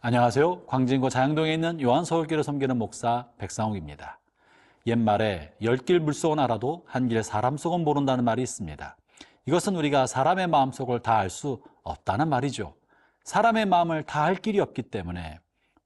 안녕하세요. 광진구 자양동에 있는 요한서울교를 섬기는 목사 백상욱입니다. 옛말에 열 길 물속은 알아도 한 길 사람 속은 모른다는 말이 있습니다. 이것은 우리가 사람의 마음속을 다 알 수 없다는 말이죠. 사람의 마음을 다 알 길이 없기 때문에,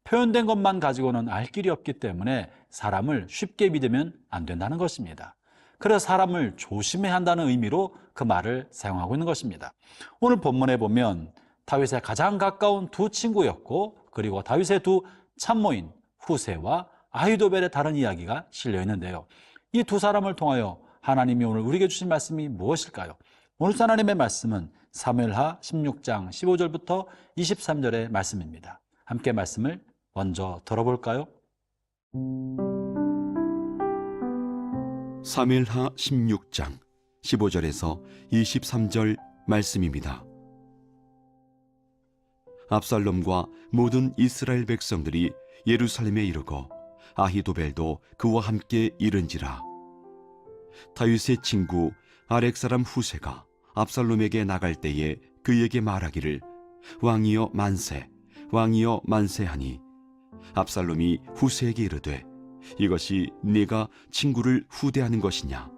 표현된 것만 가지고는 알 길이 없기 때문에 사람을 쉽게 믿으면 안 된다는 것입니다. 그래서 사람을 조심해야 한다는 의미로 그 말을 사용하고 있는 것입니다. 오늘 본문에 보면 다윗의 가장 가까운 두 친구였고, 그리고 다윗의 두 참모인 후세와 아히도벨의 다른 이야기가 실려 있는데요. 이 두 사람을 통하여 하나님이 오늘 우리에게 주신 말씀이 무엇일까요? 오늘 하나님의 말씀은 사무엘하 16장 15절부터 23절의 말씀입니다. 함께 말씀을 먼저 들어볼까요? 사무엘하 16장 15절에서 23절 말씀입니다. 압살롬과 모든 이스라엘 백성들이 예루살렘에 이르고 아히도벨도 그와 함께 이른지라. 다윗의 친구 아렉 사람 후세가 압살롬에게 나갈 때에 그에게 말하기를 왕이여 만세, 왕이여 만세하니, 압살롬이 후세에게 이르되 이것이 네가 친구를 후대하는 것이냐?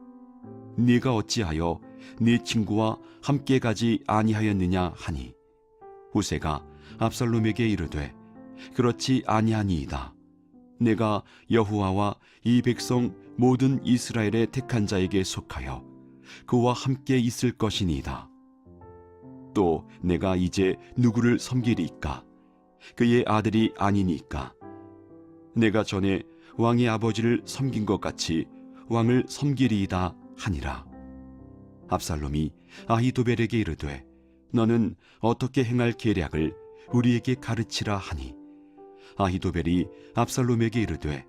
네가 어찌하여 네 친구와 함께 가지 아니하였느냐 하니, 후세가 압살롬에게 이르되 그렇지 아니하니이다. 내가 여호와와 이 백성 모든 이스라엘의 택한 자에게 속하여 그와 함께 있을 것이니이다. 또 내가 이제 누구를 섬기리이까? 그의 아들이 아니니까. 내가 전에 왕의 아버지를 섬긴 것 같이 왕을 섬기리이다 하니라. 압살롬이 아히도벨에게 이르되 너는 어떻게 행할 계략을 우리에게 가르치라 하니, 아히도벨이 압살롬에게 이르되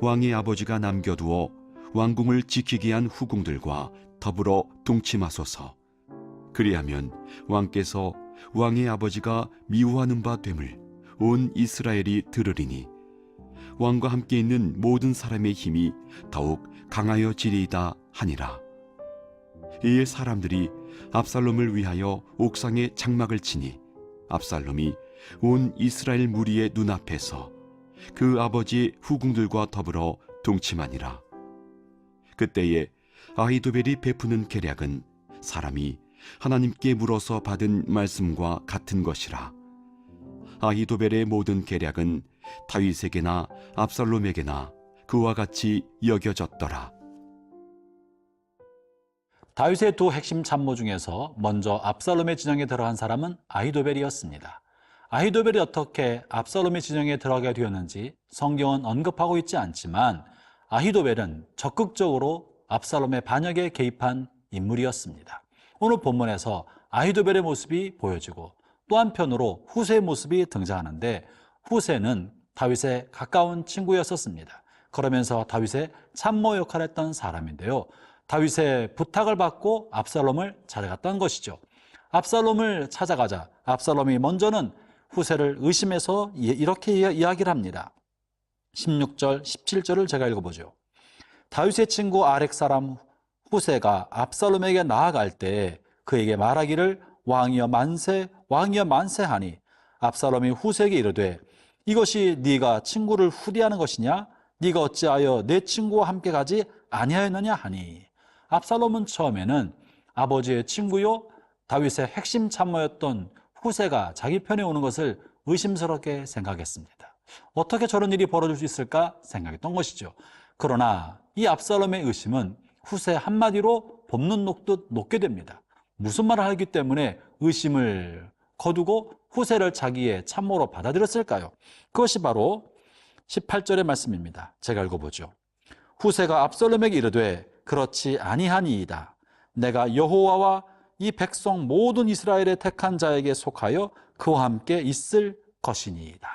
왕의 아버지가 남겨두어 왕궁을 지키게 한 후궁들과 더불어 동침하소서. 그리하면 왕께서 왕의 아버지가 미워하는 바 됨을 온 이스라엘이 들으리니 왕과 함께 있는 모든 사람의 힘이 더욱 강하여지리이다 하니라. 이에 사람들이 압살롬을 위하여 옥상에 장막을 치니 압살롬이 온 이스라엘 무리의 눈앞에서 그 아버지의 후궁들과 더불어 동침하니라. 그때에 아히도벨이 베푸는 계략은 사람이 하나님께 물어서 받은 말씀과 같은 것이라. 아히도벨의 모든 계략은 다윗에게나 압살롬에게나 그와 같이 여겨졌더라. 다윗의 두 핵심 참모 중에서 먼저 압살롬의 진영에 들어간 사람은 아히도벨이었습니다. 아히도벨이 어떻게 압살롬의 진영에 들어가게 되었는지 성경은 언급하고 있지 않지만, 아히도벨은 적극적으로 압살롬의 반역에 개입한 인물이었습니다. 오늘 본문에서 아히도벨의 모습이 보여지고 또 한편으로 후세의 모습이 등장하는데, 후세는 다윗의 가까운 친구였었습니다. 그러면서 다윗의 참모 역할을 했던 사람인데요. 다윗의 부탁을 받고 압살롬을 찾아갔던 것이죠. 압살롬을 찾아가자 압살롬이 먼저는 후세를 의심해서 이렇게 이야기를 합니다. 16절, 17절을 제가 읽어보죠. 다윗의 친구 아렉 사람 후세가 압살롬에게 나아갈 때 그에게 말하기를 왕이여 만세, 왕이여 만세하니, 압살롬이 후세에게 이르되 이것이 네가 친구를 후대하는 것이냐? 네가 어찌하여 내 친구와 함께 가지 아니하였느냐 하니, 압살롬은 처음에는 아버지의 친구요 다윗의 핵심 참모였던 후세가 자기 편에 오는 것을 의심스럽게 생각했습니다. 어떻게 저런 일이 벌어질 수 있을까 생각했던 것이죠. 그러나 이 압살롬의 의심은 후세 한마디로 봄눈 녹듯 녹게 됩니다. 무슨 말을 하기 때문에 의심을 거두고 후세를 자기의 참모로 받아들였을까요? 그것이 바로 18절의 말씀입니다. 제가 읽어보죠. 후세가 압살롬에게 이르되 그렇지 아니하니이다. 내가 여호와와 이 백성 모든 이스라엘의 택한 자에게 속하여 그와 함께 있을 것이니이다.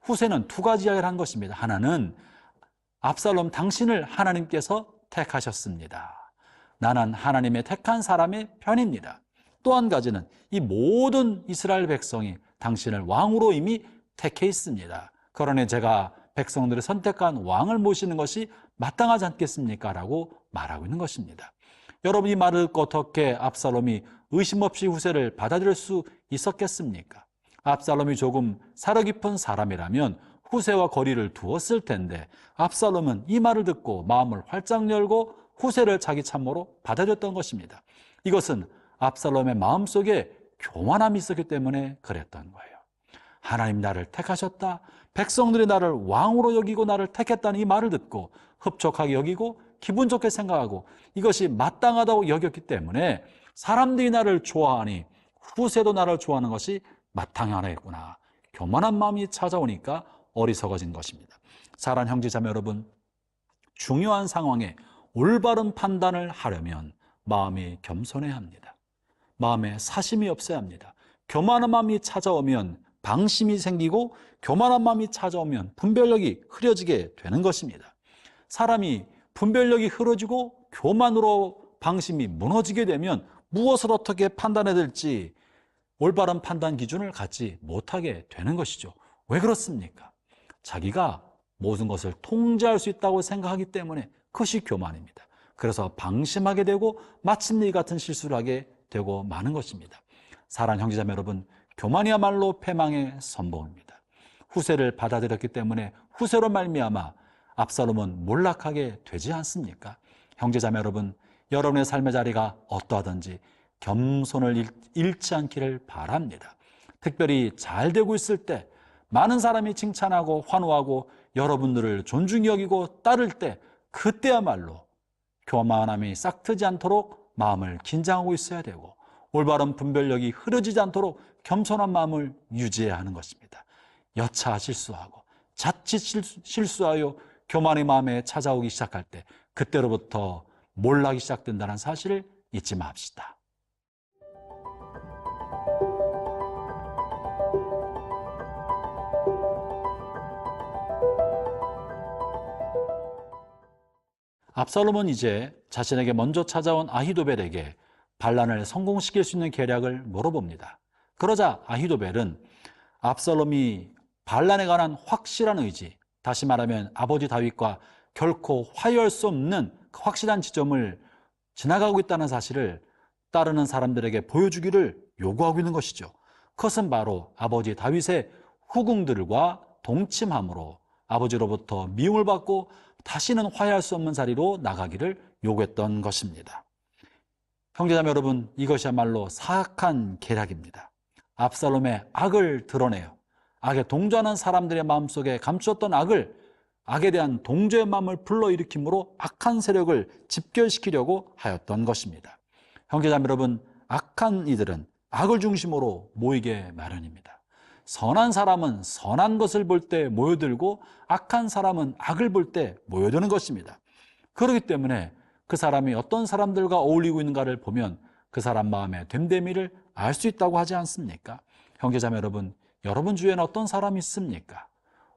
후세는 두 가지 이야기를 한 것입니다. 하나는 압살롬 당신을 하나님께서 택하셨습니다. 나는 하나님의 택한 사람의 편입니다. 또 한 가지는 이 모든 이스라엘 백성이 당신을 왕으로 이미 택해 있습니다. 그러니 제가 백성들을 선택한 왕을 모시는 것이 마땅하지 않겠습니까? 라고 말하고 있는 것입니다. 여러분, 이 말을 듣고 어떻게 압살롬이 의심 없이 후세를 받아들일 수 있었겠습니까? 압살롬이 조금 사려 깊은 사람이라면 후세와 거리를 두었을 텐데 압살롬은 이 말을 듣고 마음을 활짝 열고 후세를 자기 참모로 받아들였던 것입니다. 이것은 압살롬의 마음속에 교만함이 있었기 때문에 그랬던 거예요. 하나님 나를 택하셨다. 백성들이 나를 왕으로 여기고 나를 택했다는 이 말을 듣고 흡족하게 여기고 기분 좋게 생각하고 이것이 마땅하다고 여겼기 때문에 사람들이 나를 좋아하니 후세도 나를 좋아하는 것이 마땅하겠구나. 교만한 마음이 찾아오니까 어리석어진 것입니다. 사랑하는 형제자매 여러분, 중요한 상황에 올바른 판단을 하려면 마음이 겸손해야 합니다. 마음에 사심이 없어야 합니다. 교만한 마음이 찾아오면 방심이 생기고 교만한 마음이 찾아오면 분별력이 흐려지게 되는 것입니다. 사람이 분별력이 흐려지고 교만으로 방심이 무너지게 되면 무엇을 어떻게 판단해야 될지 올바른 판단 기준을 갖지 못하게 되는 것이죠. 왜 그렇습니까? 자기가 모든 것을 통제할 수 있다고 생각하기 때문에 그것이 교만입니다. 그래서 방심하게 되고 마침내 이 같은 실수를 하게 되고 마는 것입니다. 사랑하는 형제자매 여러분, 교만이야말로 패망의 선봉입니다. 후세를 받아들였기 때문에 후세로 말미암아 압살롬은 몰락하게 되지 않습니까? 형제자매 여러분, 여러분의 삶의 자리가 어떠하든지 겸손을 잃지 않기를 바랍니다. 특별히 잘 되고 있을 때 많은 사람이 칭찬하고 환호하고 여러분들을 존중히 여기고 따를 때 그때야말로 교만함이 싹트지 않도록 마음을 긴장하고 있어야 되고 올바른 분별력이 흐려지지 않도록 겸손한 마음을 유지해야 하는 것입니다. 여차 실수하고 자칫 실수하여 교만의 마음에 찾아오기 시작할 때 그때로부터 몰락이 시작된다는 사실을 잊지 맙시다. 압살롬은 이제 자신에게 먼저 찾아온 아히도벨에게 반란을 성공시킬 수 있는 계략을 물어봅니다. 그러자 아히도벨은 압살롬이 반란에 관한 확실한 의지, 다시 말하면 아버지 다윗과 결코 화해할 수 없는 그 확실한 지점을 지나가고 있다는 사실을 따르는 사람들에게 보여주기를 요구하고 있는 것이죠. 그것은 바로 아버지 다윗의 후궁들과 동침함으로 아버지로부터 미움을 받고 다시는 화해할 수 없는 자리로 나가기를 요구했던 것입니다. 형제자매 여러분, 이것이야말로 사악한 계략입니다. 압살롬의 악을 드러내요. 악에 동조하는 사람들의 마음속에 감추었던 악에 대한 동조의 마음을 불러일으킴으로 악한 세력을 집결시키려고 하였던 것입니다. 형제자매 여러분, 악한 이들은 악을 중심으로 모이게 마련입니다. 선한 사람은 선한 것을 볼 때 모여들고 악한 사람은 악을 볼 때 모여드는 것입니다. 그렇기 때문에 그 사람이 어떤 사람들과 어울리고 있는가를 보면 그 사람 마음의 됨됨이를 알 수 있다고 하지 않습니까? 형제자매 여러분, 여러분 주위에는 어떤 사람이 있습니까?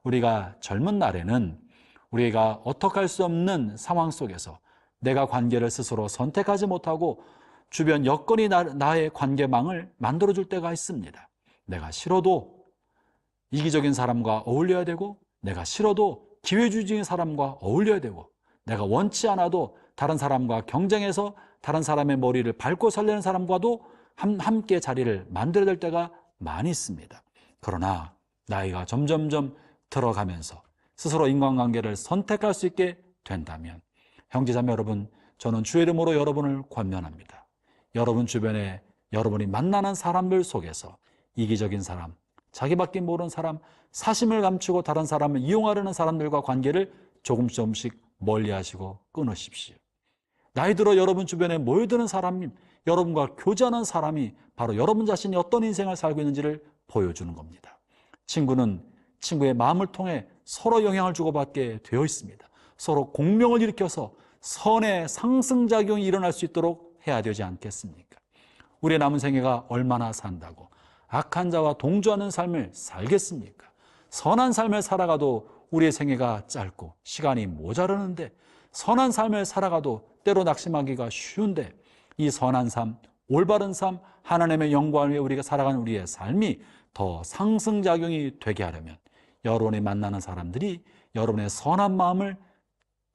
우리가 젊은 날에는 우리가 어떻게 할 수 없는 상황 속에서 내가 관계를 스스로 선택하지 못하고 주변 여건이 나의 관계망을 만들어줄 때가 있습니다. 내가 싫어도 이기적인 사람과 어울려야 되고 내가 싫어도 기회주의적인 사람과 어울려야 되고 내가 원치 않아도 다른 사람과 경쟁해서 다른 사람의 머리를 밟고 설레는 사람과도 함께 자리를 만들어야 될 때가 많이 있습니다. 그러나 나이가 점점점 들어가면서 스스로 인간관계를 선택할 수 있게 된다면 형제자매 여러분, 저는 주의 이름으로 여러분을 권면합니다. 여러분 주변에 여러분이 만나는 사람들 속에서 이기적인 사람, 자기밖에 모르는 사람, 사심을 감추고 다른 사람을 이용하려는 사람들과 관계를 조금씩 멀리하시고 끊으십시오. 나이 들어 여러분 주변에 모여드는 사람이, 여러분과 교제하는 사람이 바로 여러분 자신이 어떤 인생을 살고 있는지를 보여주는 겁니다. 친구는 친구의 마음을 통해 서로 영향을 주고받게 되어 있습니다. 서로 공명을 일으켜서 선의 상승작용이 일어날 수 있도록 해야 되지 않겠습니까? 우리의 남은 생애가 얼마나 산다고 악한 자와 동조하는 삶을 살겠습니까? 선한 삶을 살아가도 우리의 생애가 짧고 시간이 모자라는데, 선한 삶을 살아가도 때로 낙심하기가 쉬운데, 이 선한 삶, 올바른 삶, 하나님의 영광을 위해 우리가 살아가는 우리의 삶이 더 상승작용이 되게 하려면 여러분이 만나는 사람들이 여러분의 선한 마음을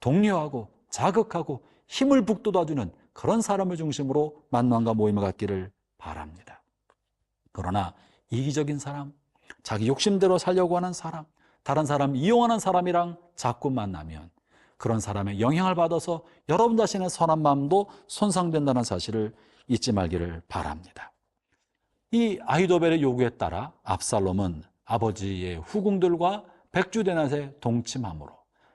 독려하고 자극하고 힘을 북돋아주는 그런 사람을 중심으로 만남과 모임을 갖기를 바랍니다. 그러나 이기적인 사람, 자기 욕심대로 살려고 하는 사람, 다른 사람 이용하는 사람이랑 자꾸 만나면 그런 사람의 영향을 받아서 여러분 자신의 선한 마음도 손상된다는 사실을 잊지 말기를 바랍니다. 이 아히도벨의 요구에 따라 압살롬은 아버지의 후궁들과 백주대낮에 동침함으로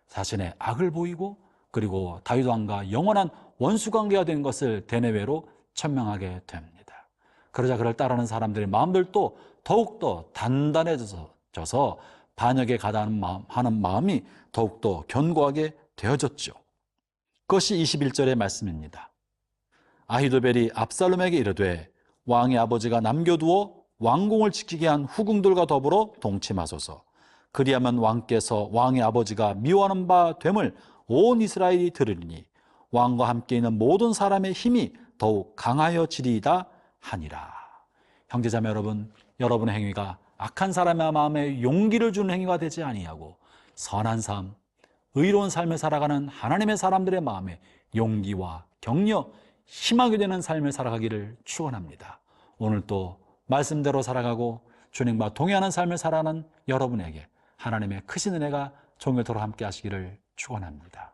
자신의 악을 보이고 그리고 다윗 왕과 영원한 원수관계가 된 것을 대내외로 천명하게 됩니다. 그러자 그를 따르는 사람들의 마음들도 더욱더 단단해져서 반역에 가담하는 마음이 더욱더 견고하게 되어졌죠. 그것이 21절의 말씀입니다. 아히도벨이 압살롬에게 이르되 왕의 아버지가 남겨두어 왕궁을 지키게 한 후궁들과 더불어 동침하소서. 그리하면 왕께서 왕의 아버지가 미워하는 바 됨을 온 이스라엘이 들으리니 왕과 함께 있는 모든 사람의 힘이 더욱 강하여지리이다 하니라. 형제자매 여러분, 여러분의 행위가 악한 사람의 마음에 용기를 주는 행위가 되지 아니하고 선한 삶, 의로운 삶을 살아가는 하나님의 사람들의 마음에 용기와 격려, 희망이 되는 삶을 살아가기를 축원합니다. 오늘 또 말씀대로 살아가고 주님과 동행하는 삶을 살아가는 여러분에게 하나님의 크신 은혜가 종일토록 함께 하시기를 축원합니다.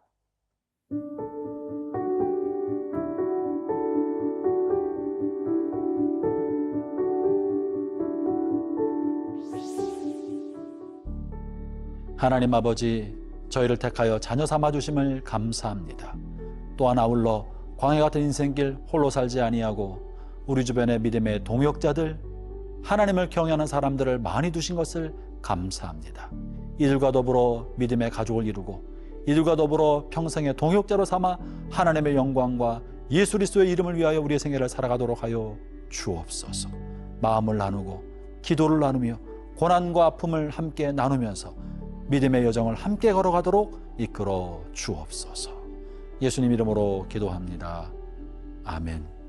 하나님 아버지, 저희를 택하여 자녀 삼아 주심을 감사합니다. 또한 아울러 광야 같은 인생길 홀로 살지 아니하고 우리 주변의 믿음의 동역자들, 하나님을 경외하는 사람들을 많이 두신 것을 감사합니다. 이들과 더불어 믿음의 가족을 이루고 이들과 더불어 평생의 동역자로 삼아 하나님의 영광과 예수 그리스도의 이름을 위하여 우리의 생애를 살아가도록 하여 주옵소서. 마음을 나누고 기도를 나누며 고난과 아픔을 함께 나누면서 믿음의 여정을 함께 걸어가도록 이끌어 주옵소서. 예수님 이름으로 기도합니다. 아멘.